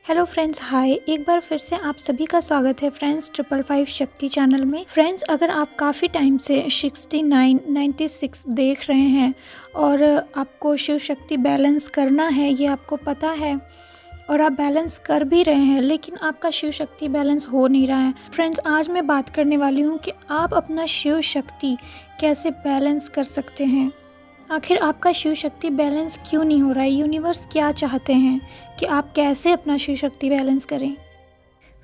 Hello friends, हाय। एक बार फिर से आप सभी का स्वागत है फ्रेंड्स 555 शक्ति चैनल में। फ्रेंड्स, अगर आप काफ़ी टाइम से 69, 96 देख रहे हैं और आपको शिव शक्ति बैलेंस करना है, ये आपको पता है और आप बैलेंस कर भी रहे हैं, लेकिन आपका शिव शक्ति बैलेंस हो नहीं रहा है। फ्रेंड्स, आज मैं बात करने वाली हूँ कि आप अपना शिव शक्ति कैसे बैलेंस कर सकते हैं। आखिर आपका शिव शक्ति बैलेंस क्यों नहीं हो रहा है? यूनिवर्स क्या चाहते हैं कि आप कैसे अपना शिव शक्ति बैलेंस करें?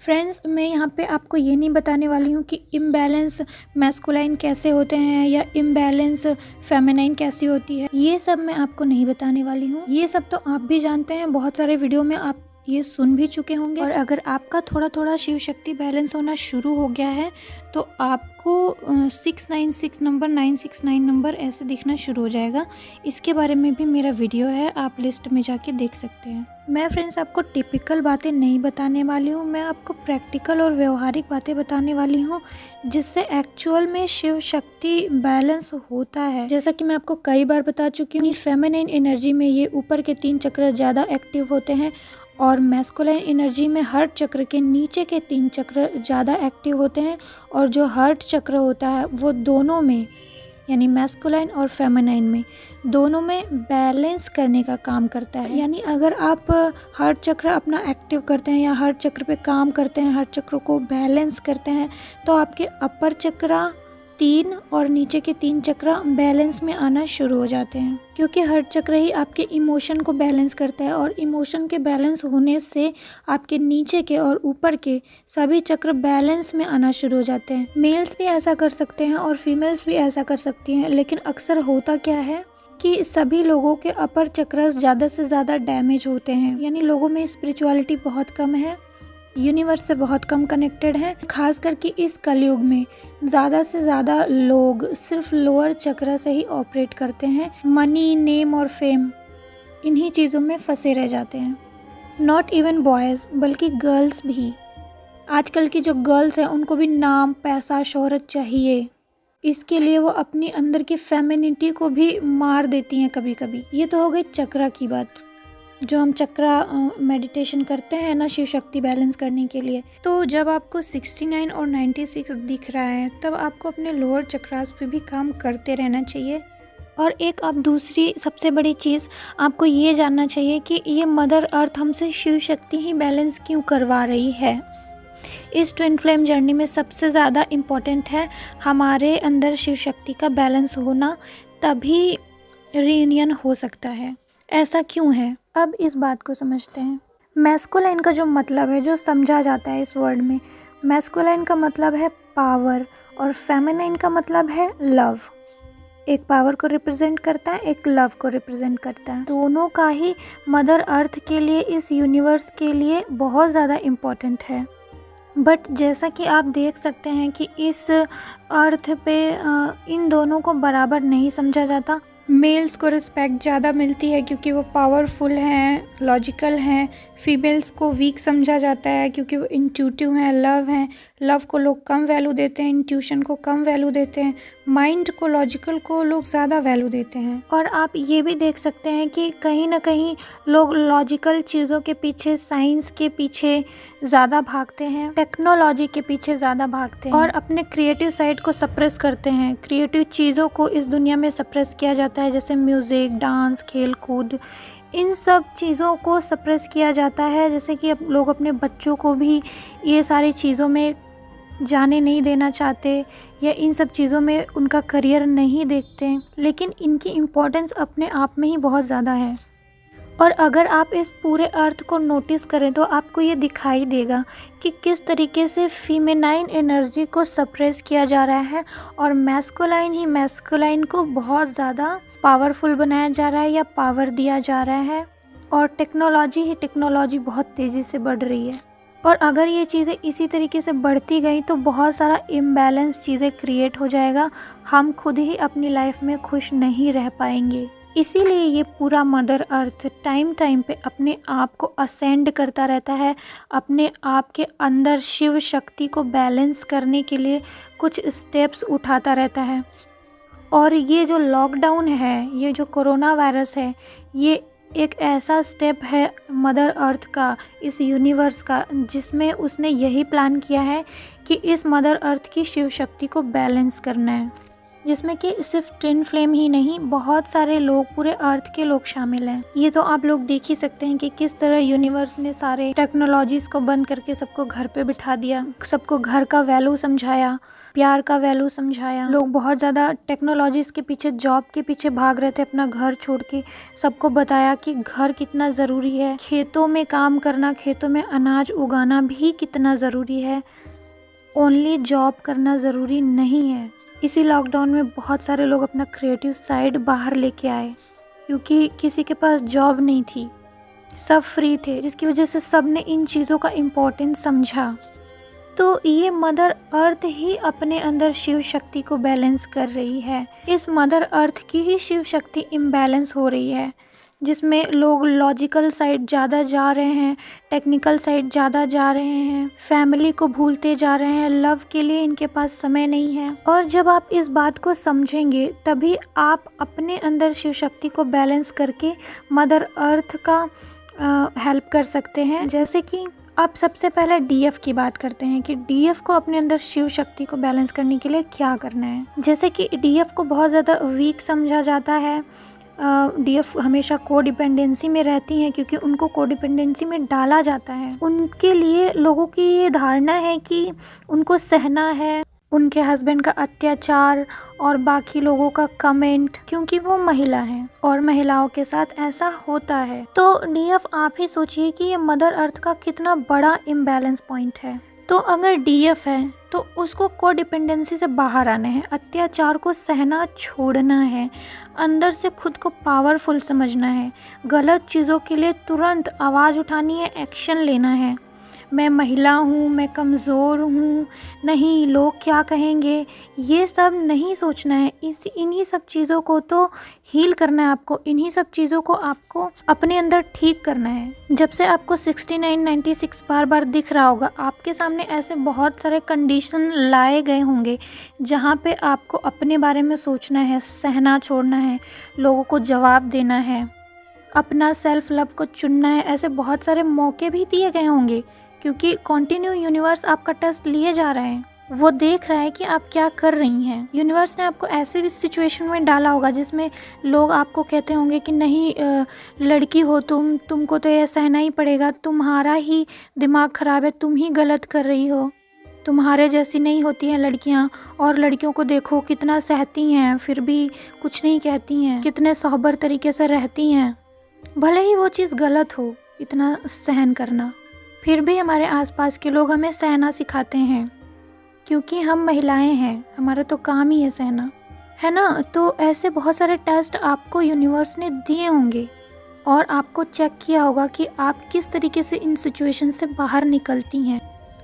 फ्रेंड्स, मैं यहाँ पे आपको ये नहीं बताने वाली हूँ कि इम्बैलेंस मैस्कुलाइन कैसे होते हैं या इम्बैलेंस फेमिनाइन कैसी होती है। ये सब मैं आपको नहीं बताने वाली हूँ। ये सब तो आप भी जानते हैं, बहुत सारे वीडियो में आप ये सुन भी चुके होंगे। और अगर आपका थोड़ा थोड़ा शिव शक्ति बैलेंस होना शुरू हो गया है तो आपको 696 नंबर, 969 नंबर ऐसे दिखना शुरू हो जाएगा। इसके बारे में भी मेरा वीडियो है, आप लिस्ट में जाके देख सकते हैं। मैं फ्रेंड्स आपको टिपिकल बातें नहीं बताने वाली हूँ, मैं आपको प्रैक्टिकल और व्यवहारिक बातें बताने वाली हूँ जिससे एक्चुअल में शिव शक्ति बैलेंस होता है। जैसा कि मैं आपको कई बार बता चुकी हूँ, फेमिनाइन एनर्जी में ये ऊपर के 3 चक्र ज़्यादा एक्टिव होते हैं और मैस्कुलाइन एनर्जी में हार्ट चक्र के नीचे के 3 चक्र ज़्यादा एक्टिव होते हैं। और जो हार्ट चक्र होता है वो दोनों में, यानी मैस्कुलाइन और फेमिनाइन में, दोनों में बैलेंस करने का काम करता है। यानी अगर आप हार्ट चक्र अपना एक्टिव करते हैं या हार्ट चक्र पे काम करते हैं, हार्ट चक्र को बैलेंस करते हैं, तो आपके अपर चक्र 3 और नीचे के 3 चक्र बैलेंस में आना शुरू हो जाते हैं। क्योंकि हार्ट चक्र ही आपके इमोशन को बैलेंस करता है और इमोशन के बैलेंस होने से आपके नीचे के और ऊपर के सभी चक्र बैलेंस में आना शुरू हो जाते हैं। मेल्स भी ऐसा कर सकते हैं और फीमेल्स भी ऐसा कर सकती हैं, लेकिन अक्सर होता क्या है कि सभी लोगों के अपर चक्र ज़्यादा से ज़्यादा डैमेज होते हैं। यानी लोगों में स्पिरिचुअलिटी बहुत कम है, यूनिवर्स से बहुत कम कनेक्टेड है। खास करके इस कलयुग में ज़्यादा से ज़्यादा लोग सिर्फ लोअर चक्र से ही ऑपरेट करते हैं। मनी, नेम और फेम, इन्हीं चीज़ों में फंसे रह जाते हैं। नॉट इवन बॉयज़, बल्कि गर्ल्स भी। आजकल की जो गर्ल्स हैं उनको भी नाम, पैसा, शोहरत चाहिए। इसके लिए वो अपनी अंदर की फेमिनिटी को भी मार देती हैं कभी कभी। ये तो हो गई चक्र की बात, जो हम चक्र मेडिटेशन करते हैं ना शिव शक्ति बैलेंस करने के लिए। तो जब आपको 69 और 96 दिख रहा है तब आपको अपने लोअर चक्रास पे भी काम करते रहना चाहिए। और एक अब दूसरी सबसे बड़ी चीज़ आपको ये जानना चाहिए कि ये मदर अर्थ हमसे शिव शक्ति ही बैलेंस क्यों करवा रही है। इस ट्विन फ्लेम जर्नी में सबसे ज़्यादा इम्पोर्टेंट है हमारे अंदर शिव शक्ति का बैलेंस होना, तभी रीयूनियन हो सकता है। ऐसा क्यों है, अब इस बात को समझते हैं। मैस्कुलाइन का जो मतलब है, जो समझा जाता है इस वर्ड में, मैस्कुलाइन का मतलब है पावर और फेमिनाइन का मतलब है लव। एक पावर को रिप्रेजेंट करता है, एक लव को रिप्रेजेंट करता है। दोनों का ही मदर अर्थ के लिए, इस यूनिवर्स के लिए बहुत ज़्यादा इम्पोर्टेंट है। बट जैसा कि आप देख सकते हैं कि इस अर्थ पे इन दोनों को बराबर नहीं समझा जाता। मेल्स को रिस्पेक्ट ज़्यादा मिलती है क्योंकि वो पावरफुल हैं, लॉजिकल हैं। फीमेल्स को वीक समझा जाता है क्योंकि वो इंट्यूटिव हैं, लव हैं। लव को लोग कम वैल्यू देते हैं, इंट्यूशन को कम वैल्यू देते हैं, माइंड को, लॉजिकल को लोग ज़्यादा वैल्यू देते हैं। और आप ये भी देख सकते हैं कि कहीं ना कहीं लोग लॉजिकल चीज़ों के पीछे, साइंस के पीछे ज़्यादा भागते हैं, टेक्नोलॉजी के पीछे ज़्यादा भागते हैं और अपने क्रिएटिव साइड को सप्रेस करते हैं। क्रिएटिव चीज़ों को इस दुनिया में सप्रेस किया जाता है, जैसे म्यूज़िक, डांस, खेल कूद, इन सब चीज़ों को सप्रेस किया जाता है। जैसे कि अब लोग अपने बच्चों को भी ये सारी चीज़ों में जाने नहीं देना चाहते या इन सब चीज़ों में उनका करियर नहीं देखते, लेकिन इनकी इम्पोर्टेंस अपने आप में ही बहुत ज़्यादा है। और अगर आप इस पूरे अर्थ को नोटिस करें तो आपको ये दिखाई देगा कि किस तरीके से फीमेनाइन एनर्जी को सप्रेस किया जा रहा है और मैस्कुलाइन ही मैस्कुलाइन को बहुत ज़्यादा पावरफुल बनाया जा रहा है या पावर दिया जा रहा है। और टेक्नोलॉजी ही टेक्नोलॉजी बहुत तेज़ी से बढ़ रही है। और अगर ये चीज़ें इसी तरीके से बढ़ती गई तो बहुत सारा इम्बैलेंस चीज़ें क्रिएट हो जाएगा। हम खुद ही अपनी लाइफ में खुश नहीं रह पाएंगे। इसीलिए ये पूरा मदर अर्थ टाइम टाइम पे अपने आप को असेंड करता रहता है, अपने आप के अंदर शिव शक्ति को बैलेंस करने के लिए कुछ स्टेप्स उठाता रहता है। और ये जो लॉकडाउन है, ये जो कोरोना वायरस है, ये एक ऐसा स्टेप है मदर अर्थ का, इस यूनिवर्स का, जिसमें उसने यही प्लान किया है कि इस मदर अर्थ की शिव शक्ति को बैलेंस करना है, जिसमें कि सिर्फ ट्विन फ्लेम ही नहीं, बहुत सारे लोग, पूरे अर्थ के लोग शामिल हैं। ये तो आप लोग देख ही सकते हैं कि किस तरह यूनिवर्स ने सारे टेक्नोलॉजीज को बंद करके सबको घर पे बिठा दिया, सबको घर का वैल्यू समझाया, प्यार का वैल्यू समझाया। लोग बहुत ज़्यादा टेक्नोलॉजीज़ के पीछे, जॉब के पीछे भाग रहे थे, अपना घर छोड़ के। सबको बताया कि घर कितना ज़रूरी है, खेतों में काम करना, खेतों में अनाज उगाना भी कितना ज़रूरी है, ओनली जॉब करना ज़रूरी नहीं है। इसी लॉकडाउन में बहुत सारे लोग अपना क्रिएटिव साइड बाहर लेके आए, क्योंकि किसी के पास जॉब नहीं थी, सब फ्री थे, जिसकी वजह से सब ने इन चीज़ों का इम्पोर्टेंस समझा। तो ये मदर अर्थ ही अपने अंदर शिव शक्ति को बैलेंस कर रही है। इस मदर अर्थ की ही शिव शक्ति इम्बैलेंस हो रही है, जिसमें लोग लॉजिकल साइड ज़्यादा जा रहे हैं, टेक्निकल साइड ज़्यादा जा रहे हैं, फैमिली को भूलते जा रहे हैं, लव के लिए इनके पास समय नहीं है। और जब आप इस बात को समझेंगे तभी आप अपने अंदर शिव शक्ति को बैलेंस करके मदर अर्थ का हेल्प कर सकते हैं। जैसे कि आप सबसे पहले डीएफ की बात करते हैं कि डीएफ को अपने अंदर शिव शक्ति को बैलेंस करने के लिए क्या करना है। जैसे कि डीएफ को बहुत ज़्यादा वीक समझा जाता है, डीएफ हमेशा कोडिपेंडेंसी में रहती हैं, क्योंकि उनको कोडिपेंडेंसी में डाला जाता है। उनके लिए लोगों की ये धारणा है कि उनको सहना है उनके हस्बैंड का अत्याचार और बाकी लोगों का कमेंट, क्योंकि वो महिला हैं और महिलाओं के साथ ऐसा होता है। तो डीएफ आप ही सोचिए कि ये मदर अर्थ का कितना बड़ा इम्बैलेंस पॉइंट है। तो अगर डीएफ है तो उसको कोडिपेंडेंसी से बाहर आना है, अत्याचार को सहना छोड़ना है, अंदर से खुद को पावरफुल समझना है, गलत चीज़ों के लिए तुरंत आवाज़ उठानी है, एक्शन लेना है। मैं महिला हूँ, मैं कमज़ोर हूँ, नहीं लोग क्या कहेंगे, ये सब नहीं सोचना है। इन्हीं सब चीज़ों को तो हील करना है आपको, इन्हीं सब चीज़ों को आपको अपने अंदर ठीक करना है। जब से आपको 69, 96 बार बार दिख रहा होगा, आपके सामने ऐसे बहुत सारे कंडीशन लाए गए होंगे जहाँ पे आपको अपने बारे में सोचना है, सहना छोड़ना है, लोगों को जवाब देना है, अपना सेल्फ लव को चुनना है। ऐसे बहुत सारे मौके भी दिए गए होंगे, क्योंकि कॉन्टिन्यू यूनिवर्स आपका टेस्ट लिए जा रहा है, वो देख रहा है कि आप क्या कर रही हैं। यूनिवर्स ने आपको ऐसे भी सिचुएशन में डाला होगा जिसमें लोग आपको कहते होंगे कि नहीं लड़की हो तुमको तो ये सहना ही पड़ेगा, तुम्हारा ही दिमाग ख़राब है, तुम ही गलत कर रही हो, तुम्हारे जैसी नहीं होती हैं लड़कियां, और लड़कियों को देखो कितना सहती हैं फिर भी कुछ नहीं कहती हैं, कितने सोबर तरीके से रहती हैं। भले ही वो चीज़ गलत हो, इतना सहन करना, फिर भी हमारे आसपास के लोग हमें सहना सिखाते हैं, क्योंकि हम महिलाएं हैं, हमारा तो काम ही है सहना, है ना। तो ऐसे बहुत सारे टेस्ट आपको यूनिवर्स ने दिए होंगे और आपको चेक किया होगा कि आप किस तरीके से इन सिचुएशन से बाहर निकलती हैं।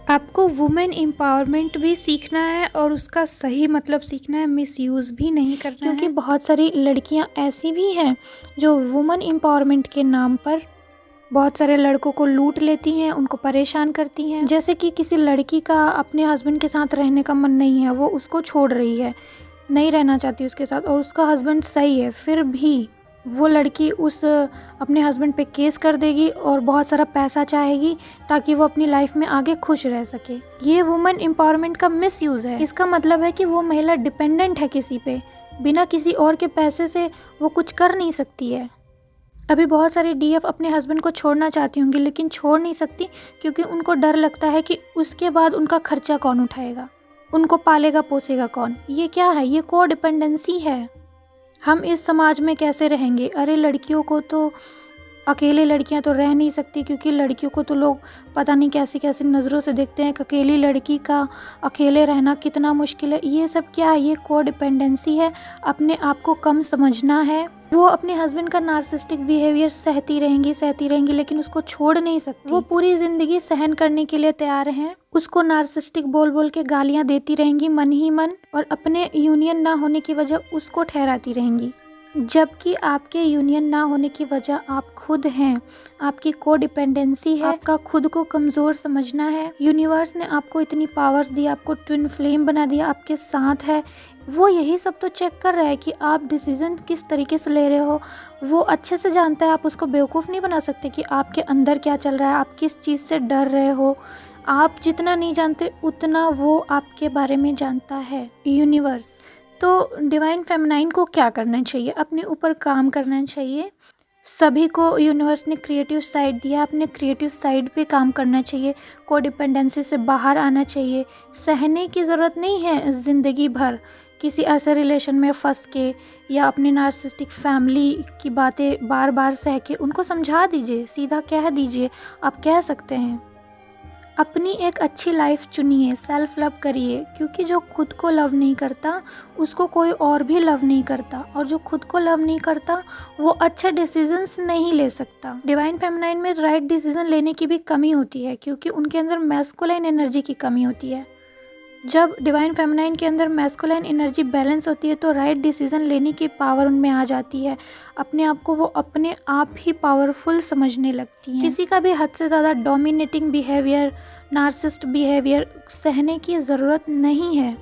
आपको वुमेन एम्पावरमेंट भी सीखना है और उसका सही मतलब सीखना है, मिसयूज़ भी नहीं करना है, क्योंकि बहुत सारी लड़कियां ऐसी भी हैं जो वुमेन एम्पावरमेंट के नाम पर बहुत सारे लड़कों को लूट लेती हैं, उनको परेशान करती हैं। जैसे कि किसी लड़की का अपने हस्बैंड के साथ रहने का मन नहीं है, वो उसको छोड़ रही है, नहीं रहना चाहती उसके साथ, और उसका हस्बैंड सही है, फिर भी वो लड़की उस अपने हस्बैंड पे केस कर देगी और बहुत सारा पैसा चाहेगी ताकि वो अपनी लाइफ में आगे खुश रह सके। ये वुमेन एम्पावरमेंट का मिसयूज़ है। इसका मतलब है कि वो महिला डिपेंडेंट है किसी पे, बिना किसी और के पैसे से वो कुछ कर नहीं सकती है। अभी बहुत सारी डीएफ अपने हस्बैंड को छोड़ना चाहती होंगी, लेकिन छोड़ नहीं सकती, क्योंकि उनको डर लगता है कि उसके बाद उनका खर्चा कौन उठाएगा, उनको पालेगा पोसेगा कौन। ये क्या है? ये को डिपेंडेंसी है। हम इस समाज में कैसे रहेंगे? अरे लड़कियों को तो, अकेले लड़कियां तो रह नहीं सकती, क्योंकि लड़कियों को तो लोग पता नहीं कैसी कैसी नज़रों से देखते हैं कि अकेली लड़की का अकेले रहना कितना मुश्किल है। ये सब क्या है? ये को डिपेंडेंसी है। अपने आप को कम समझना है। वो अपने हस्बैंड का नार्सिसिस्टिक बिहेवियर सहती रहेंगी, लेकिन उसको छोड़ नहीं सकती। वो पूरी ज़िंदगी सहन करने के लिए तैयार हैं, उसको नार्सिसिस्टिक बोल बोल के गालियाँ देती रहेंगी मन ही मन, और अपने यूनियन ना होने की वजह उसको ठहराती रहेंगी। जबकि आपके यूनियन ना होने की वजह आप खुद हैं, आपकी कोडिपेंडेंसी है, आपका खुद को कमज़ोर समझना है। यूनिवर्स ने आपको इतनी पावर्स दी, आपको ट्विन फ्लेम बना दिया, आपके साथ है, वो यही सब तो चेक कर रहा है कि आप डिसीजन किस तरीके से ले रहे हो। वो अच्छे से जानता है, आप उसको बेवकूफ़ नहीं बना सकते कि आपके अंदर क्या चल रहा है, आप किस चीज़ से डर रहे हो। आप जितना नहीं जानते उतना वो आपके बारे में जानता है, यूनिवर्स। तो डिवाइन फेमिनाइन को क्या करना चाहिए? अपने ऊपर काम करना चाहिए। सभी को यूनिवर्स ने क्रिएटिव साइड दिया, अपने क्रिएटिव साइड पे काम करना चाहिए। कोडिपेंडेंसी से बाहर आना चाहिए। सहने की ज़रूरत नहीं है ज़िंदगी भर किसी ऐसे रिलेशन में फंस के, या अपनी नार्सिसिस्टिक फैमिली की बातें बार बार सह के। उनको समझा दीजिए, सीधा कह दीजिए, आप कह सकते हैं। अपनी एक अच्छी लाइफ चुनिए, सेल्फ लव करिए, क्योंकि जो खुद को लव नहीं करता उसको कोई और भी लव नहीं करता, और जो खुद को लव नहीं करता वो अच्छे डिसीजंस नहीं ले सकता। डिवाइन फेमिनाइन में राइट डिसीजन लेने की भी कमी होती है, क्योंकि उनके अंदर मैस्कुलाइन एनर्जी की कमी होती है। जब डिवाइन फेमिनाइन के अंदर मैस्कुलाइन एनर्जी बैलेंस होती है तो राइट डिसीजन लेने की पावर उनमें आ जाती है। अपने आप को वो अपने आप ही पावरफुल समझने लगती हैं। किसी का भी हद से ज़्यादा डोमिनेटिंग बिहेवियर, नार्सिसिस्ट बिहेवियर सहने की ज़रूरत नहीं है,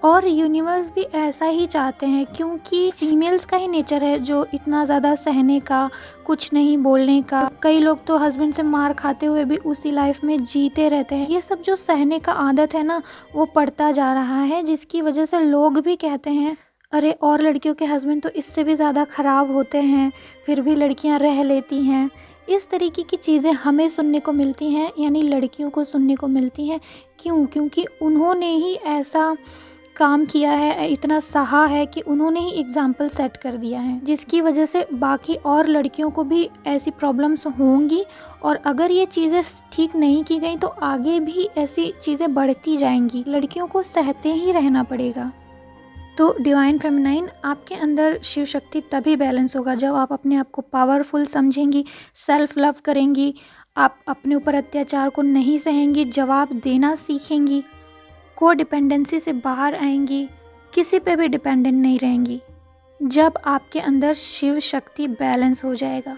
और यूनिवर्स भी ऐसा ही चाहते हैं, क्योंकि फीमेल्स का ही नेचर है जो इतना ज़्यादा सहने का, कुछ नहीं बोलने का। कई लोग तो हस्बैंड से मार खाते हुए भी उसी लाइफ में जीते रहते हैं। ये सब जो सहने का आदत है ना, वो बढ़ता जा रहा है, जिसकी वजह से लोग भी कहते हैं अरे और लड़कियों के हस्बैंड तो इससे भी ज़्यादा ख़राब होते हैं, फिर भी लड़कियां रह लेती हैं। इस तरीके की चीज़ें हमें सुनने को मिलती हैं, यानी लड़कियों को सुनने को मिलती हैं। क्यों? क्योंकि उन्होंने ही ऐसा काम किया है, इतना सहा है कि उन्होंने ही एग्जाम्पल सेट कर दिया है, जिसकी वजह से बाकी और लड़कियों को भी ऐसी प्रॉब्लम्स होंगी। और अगर ये चीज़ें ठीक नहीं की गई तो आगे भी ऐसी चीज़ें बढ़ती जाएंगी। लड़कियों को सहते ही रहना पड़ेगा। तो डिवाइन फेमिनाइन आपके अंदर शिव शक्ति तभी बैलेंस होगा जब आप अपने आप को पावरफुल समझेंगी, सेल्फ लव करेंगी, आप अपने ऊपर अत्याचार को नहीं सहेंगी, जवाब देना सीखेंगी, को डिपेंडेंसी से बाहर आएंगी, किसी पे भी डिपेंडेंट नहीं रहेंगी। जब आपके अंदर शिव शक्ति बैलेंस हो जाएगा।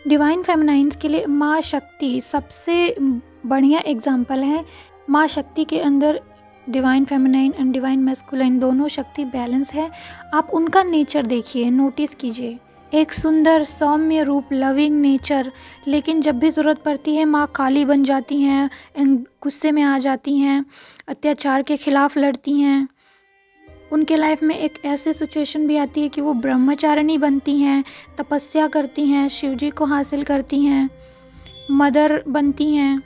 डिवाइन फेमिनाइंस के लिए माँ शक्ति सबसे बढ़िया एग्जाम्पल है। माँ शक्ति के अंदर divine feminine and divine masculine दोनों शक्ति बैलेंस है। आप उनका नेचर देखिए, नोटिस कीजिए। एक सुंदर सौम्य रूप, लविंग नेचर, लेकिन जब भी ज़रूरत पड़ती है माँ काली बन जाती हैं, गुस्से में आ जाती हैं, अत्याचार के खिलाफ लड़ती हैं। उनके लाइफ में एक ऐसी सिचुएशन भी आती है कि वो ब्रह्मचारिणी बनती हैं, तपस्या करती हैं, शिवजी को हासिल करती हैं, मदर बनती हैं।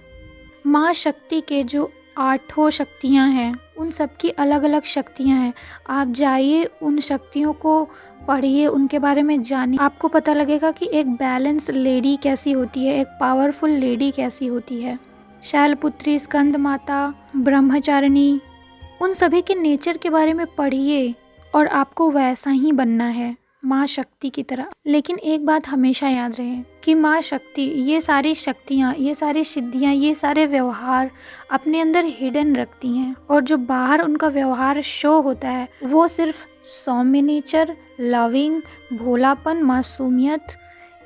माँ शक्ति के जो 8 शक्तियाँ हैं, उन सब की अलग अलग शक्तियाँ हैं। आप जाइए, उन शक्तियों को पढ़िए, उनके बारे में जानिए। आपको पता लगेगा कि एक बैलेंस लेडी कैसी होती है, एक पावरफुल लेडी कैसी होती है। शैलपुत्री, स्कंद माता, ब्रह्मचारिणी, उन सभी के नेचर के बारे में पढ़िए और आपको वैसा ही बनना है, माँ शक्ति की तरह। लेकिन एक बात हमेशा याद रहे कि माँ शक्ति ये सारी शक्तियाँ, ये सारी सिद्धियाँ, ये सारे व्यवहार अपने अंदर हिडन रखती हैं, और जो बाहर उनका व्यवहार शो होता है वो सिर्फ सौम्य नेचर, लविंग, भोलापन, मासूमियत,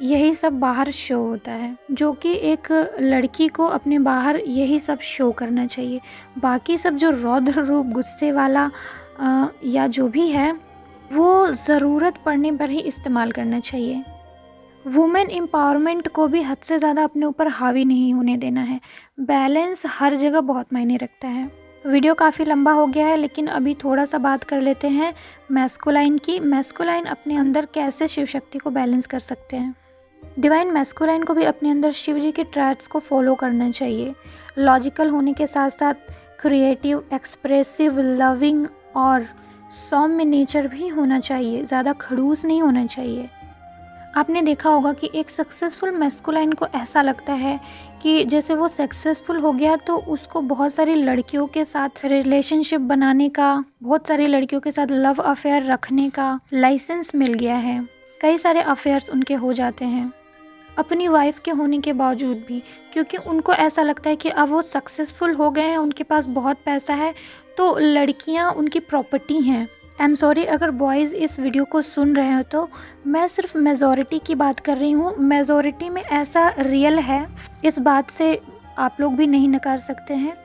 यही सब बाहर शो होता है, जो कि एक लड़की को अपने बाहर यही सब शो करना चाहिए। बाकी सब जो रौद्र रूप, गुस्से वाला या जो भी है, वो ज़रूरत पड़ने पर ही इस्तेमाल करना चाहिए। वुमेन एम्पावरमेंट को भी हद से ज़्यादा अपने ऊपर हावी नहीं होने देना है। बैलेंस हर जगह बहुत मायने रखता है। वीडियो काफ़ी लंबा हो गया है, लेकिन अभी थोड़ा सा बात कर लेते हैं मैस्कुलाइन की। मैस्कुलाइन अपने अंदर कैसे शिव शक्ति को बैलेंस कर सकते हैं। डिवाइन मैस्कुलाइन को भी अपने अंदर शिव जी के ट्रैट्स को फॉलो करना चाहिए। लॉजिकल होने के साथ साथ क्रिएटिव, एक्सप्रेसिव, लविंग और सौम्य नेचर भी होना चाहिए। ज़्यादा खड़ूस नहीं होना चाहिए। आपने देखा होगा कि एक सक्सेसफुल मैस्कुलाइन को ऐसा लगता है कि जैसे वो सक्सेसफुल हो गया तो उसको बहुत सारी लड़कियों के साथ रिलेशनशिप बनाने का, बहुत सारी लड़कियों के साथ लव अफेयर रखने का लाइसेंस मिल गया है। कई सारे अफेयर्स उनके हो जाते हैं अपनी वाइफ के होने के बावजूद भी, क्योंकि उनको ऐसा लगता है कि अब वो सक्सेसफुल हो गए हैं, उनके पास बहुत पैसा है, तो लड़कियां उनकी प्रॉपर्टी हैं। आई एम सॉरी अगर बॉयज़ इस वीडियो को सुन रहे हो, तो मैं सिर्फ मेजॉरिटी की बात कर रही हूँ। मेजॉरिटी में ऐसा रियल है, इस बात से आप लोग भी नहीं नकार सकते हैं।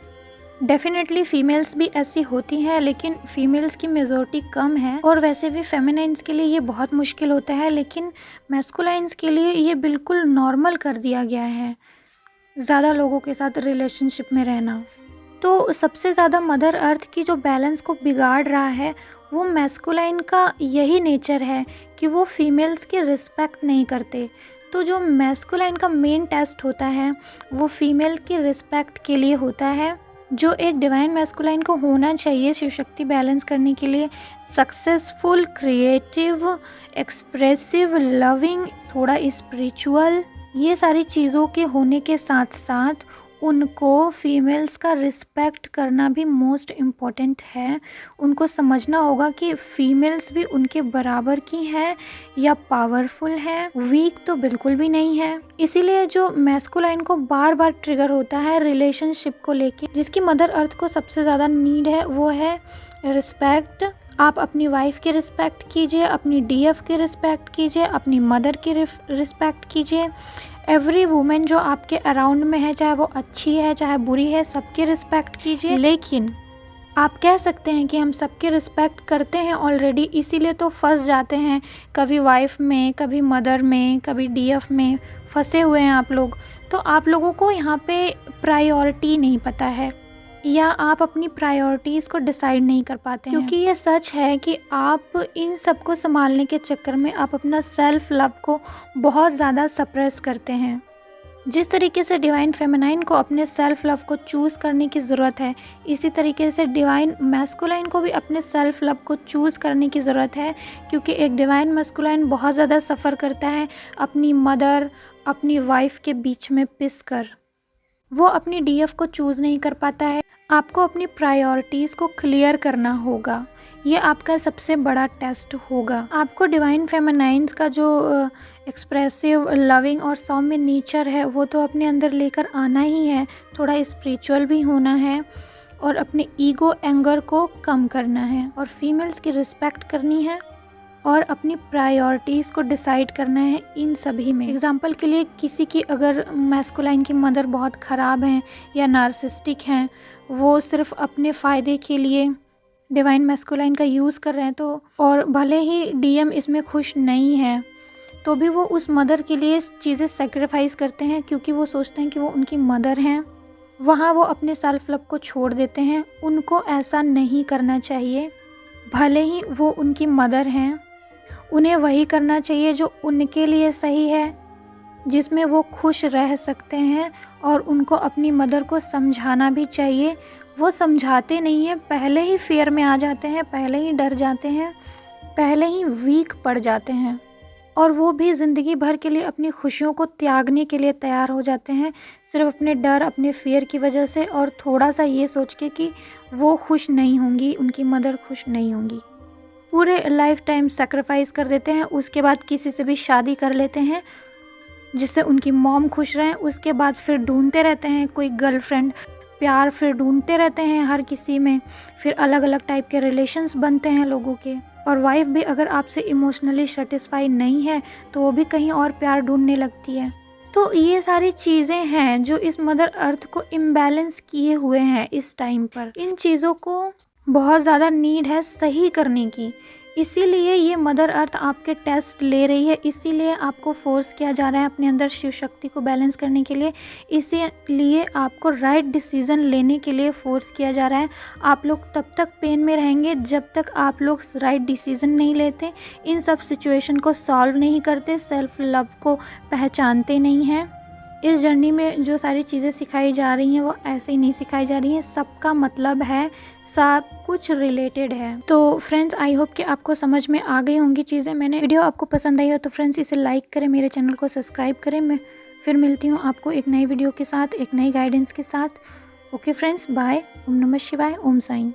डेफिनेटली फीमेल्स भी ऐसी होती हैं, लेकिन फीमेल्स की मेजॉरिटी कम है। और वैसे भी फेमिनाइंस के लिए ये बहुत मुश्किल होता है, लेकिन मैस्कुलाइंस के लिए ये बिल्कुल नॉर्मल कर दिया गया है ज़्यादा लोगों के साथ रिलेशनशिप में रहना। तो सबसे ज़्यादा मदर अर्थ की जो बैलेंस को बिगाड़ रहा है वो मैस्कुलाइन का यही नेचर है कि वो फीमेल्स की रिस्पेक्ट नहीं करते। तो जो मैस्कुलाइन का मेन टेस्ट होता है वो फीमेल की रिस्पेक्ट के लिए होता है, जो एक डिवाइन मैस्कुलाइन को होना चाहिए शिव शक्ति बैलेंस करने के लिए। सक्सेसफुल, क्रिएटिव, एक्सप्रेसिव, लविंग, थोड़ा स्पिरिचुअल, ये सारी चीज़ों के होने के साथ साथ उनको फीमेल्स का रिस्पेक्ट करना भी मोस्ट इम्पॉर्टेंट है। उनको समझना होगा कि फीमेल्स भी उनके बराबर की हैं या पावरफुल हैं, वीक तो बिल्कुल भी नहीं है। इसीलिए जो मैस्कुलाइन को बार बार ट्रिगर होता है रिलेशनशिप को लेके, जिसकी मदर अर्थ को सबसे ज़्यादा नीड है, वो है रिस्पेक्ट। आप अपनी वाइफ की रिस्पेक्ट कीजिए, अपनी डीएफ की रिस्पेक्ट कीजिए, अपनी मदर की रिस्पेक्ट कीजिए। एवरी वुमेन जो आपके अराउंड में है, चाहे वो अच्छी है चाहे बुरी है, सबकी रिस्पेक्ट कीजिए। लेकिन आप कह सकते हैं कि हम सबकी रिस्पेक्ट करते हैं ऑलरेडी, इसीलिए तो फंस जाते हैं, कभी वाइफ में, कभी मदर में, कभी डीएफ में फंसे हुए हैं आप लोग। तो आप लोगों को यहाँ पे प्रायोरिटी नहीं पता है, या आप अपनी प्रायोरिटीज़ को डिसाइड नहीं कर पाते हैं। क्योंकि ये सच है कि आप इन सब को संभालने के चक्कर में आप अपना सेल्फ लव को बहुत ज़्यादा सप्रेस करते हैं। जिस तरीके से डिवाइन फेमिनाइन को अपने सेल्फ लव को चूज़ करने की ज़रूरत है, इसी तरीके से डिवाइन मैस्कुलाइन को भी अपने सेल्फ लव को चूज़ करने की ज़रूरत है। क्योंकि एक डिवाइन मैस्कुलाइन बहुत ज़्यादा सफ़र करता है अपनी मदर, अपनी वाइफ के बीच में पिस कर। वो अपनी डीएफ को चूज़ नहीं कर पाता है। आपको अपनी प्रायोरिटीज़ को क्लियर करना होगा, ये आपका सबसे बड़ा टेस्ट होगा। आपको डिवाइन फेमिनाइंस का जो एक्सप्रेसिव, लविंग और सौम्य नेचर है वो तो अपने अंदर लेकर आना ही है। थोड़ा स्पिरिचुअल भी होना है और अपने ईगो, एंगर को कम करना है, और फीमेल्स की रिस्पेक्ट करनी है, और अपनी प्रायोरिटीज़ को डिसाइड करना है इन सभी में। एग्जाम्पल के लिए, किसी की अगर मैस्कुलाइन की मदर बहुत ख़राब हैं या नार्सिसिस्टिक हैं, वो सिर्फ अपने फ़ायदे के लिए डिवाइन मैस्कुलाइन का यूज़ कर रहे हैं, तो और भले ही डीएम इसमें खुश नहीं है, तो भी वो उस मदर के लिए चीज़ें सेक्रीफाइस करते हैं, क्योंकि वो सोचते हैं कि वो उनकी मदर हैं। वहाँ वो अपने सेल्फ लव को छोड़ देते हैं। उनको ऐसा नहीं करना चाहिए। भले ही वो उनकी मदर हैं, उन्हें वही करना चाहिए जो उनके लिए सही है, जिसमें वो खुश रह सकते हैं। और उनको अपनी मदर को समझाना भी चाहिए। वो समझाते नहीं हैं, पहले ही फेयर में आ जाते हैं, पहले ही डर जाते हैं, पहले ही वीक पड़ जाते हैं, और वो भी ज़िंदगी भर के लिए अपनी खुशियों को त्यागने के लिए तैयार हो जाते हैं, सिर्फ अपने डर, अपने फेयर की वजह से, और थोड़ा सा ये सोच के कि वो खुश नहीं होंगी, उनकी मदर खुश नहीं होंगी। पूरे लाइफ टाइम सेक्रीफाइस कर देते हैं, उसके बाद किसी से भी शादी कर लेते हैं जिससे उनकी मॉम खुश रहें। उसके बाद फिर ढूंढते रहते हैं कोई गर्लफ्रेंड, प्यार फिर ढूंढते रहते हैं हर किसी में, फिर अलग अलग टाइप के रिलेशंस बनते हैं लोगों के। और वाइफ भी अगर आपसे इमोशनली सेटिस्फाई नहीं है तो वो भी कहीं और प्यार ढूंढने लगती है। तो ये सारी चीज़ें हैं जो इस मदर अर्थ को इम्बैलेंस किए हुए हैं इस टाइम पर। इन चीज़ों को बहुत ज़्यादा नीड है सही करने की, इसीलिए ये मदर अर्थ आपके टेस्ट ले रही है, इसीलिए आपको फोर्स किया जा रहा है अपने अंदर शिव शक्ति को बैलेंस करने के लिए, इसीलिए आपको राइट डिसीज़न लेने के लिए फोर्स किया जा रहा है। आप लोग तब तक पेन में रहेंगे जब तक आप लोग राइट डिसीज़न नहीं लेते, इन सब सिचुएशन को सॉल्व नहीं करते, सेल्फ लव को पहचानते नहीं हैं। इस जर्नी में जो सारी चीज़ें सिखाई जा रही हैं वो ऐसे ही नहीं सिखाई जा रही हैं, सबका मतलब है, सब कुछ रिलेटेड है। तो फ्रेंड्स, आई होप कि आपको समझ में आ गई होंगी चीज़ें। मैंने वीडियो आपको पसंद आई हो तो फ्रेंड्स इसे लाइक करें, मेरे चैनल को सब्सक्राइब करें। मैं फिर मिलती हूँ आपको एक नई वीडियो के साथ, एक नई गाइडेंस के साथ। Okay friends, bye. ओम नमः शिवाय, ओम साईं।